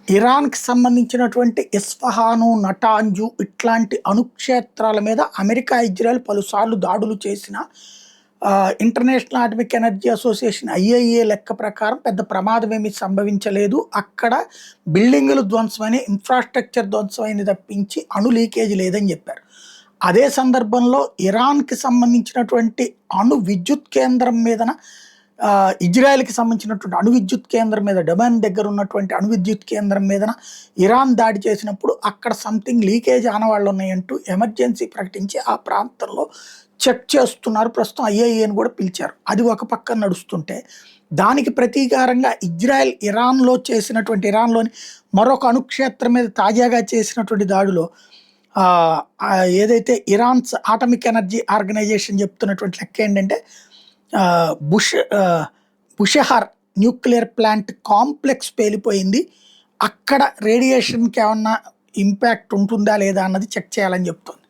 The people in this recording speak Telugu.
ఇరాన్‌కి సంబంధించినటువంటి ఇస్ఫహాను, నటాంజు ఇట్లాంటి అణుక్షేత్రాల మీద అమెరికా, ఇజ్రాయెల్ పలుసార్లు దాడులు చేసినా international atomic energy association IAEA లెక్క ప్రకారం పెద్ద ప్రమాదం ఏమీ సంభవించలేదు. అక్కడ బిల్డింగులు ధ్వంసమని, ఇన్‌ఫ్రాస్ట్రక్చర్ ధ్వంసమైంది తప్పించి అణు లీకేజ్ లేదని చెప్పారు. అదే సందర్భంలో ఇరాన్‌కి సంబంధించినటువంటి అణు విద్యుత్ కేంద్రం మీదన ఇజ్రాయెల్‌కి సంబంధించినటువంటి అణు విద్యుత్ కేంద్రం మీద డెమాన్ దగ్గర ఉన్నటువంటి అణు విద్యుత్ కేంద్రం మీదన ఇరాన్ దాడి చేసినప్పుడు అక్కడ సంథింగ్ లీకేజ్ ఆనవాళ్ళు ఉన్నాయంటూ ఎమర్జెన్సీ ప్రకటించి ఆ ప్రాంతంలో చెక్ చేస్తున్నారు. ప్రస్తుతం ఐఏఈఏని కూడా పిలిచారు. అది ఒక పక్కన నడుస్తుంటే దానికి ప్రతీకారంగా ఇజ్రాయెల్ ఇరాన్లోని మరొక అణుక్షేత్రం మీద తాజాగా చేసినటువంటి దాడిలో ఏదైతే ఇరాన్స్ ఆటమిక్ ఎనర్జీ ఆర్గనైజేషన్ చెప్తున్నటువంటి లెక్క ఏంటంటే బుషెహర్ న్యూక్లియర్ ప్లాంట్ కాంప్లెక్స్ పేలిపోయింది. అక్కడ రేడియేషన్కి ఏమన్నా ఇంపాక్ట్ ఉంటుందా లేదా అన్నది చెక్ చేయాలని చెప్తుంది.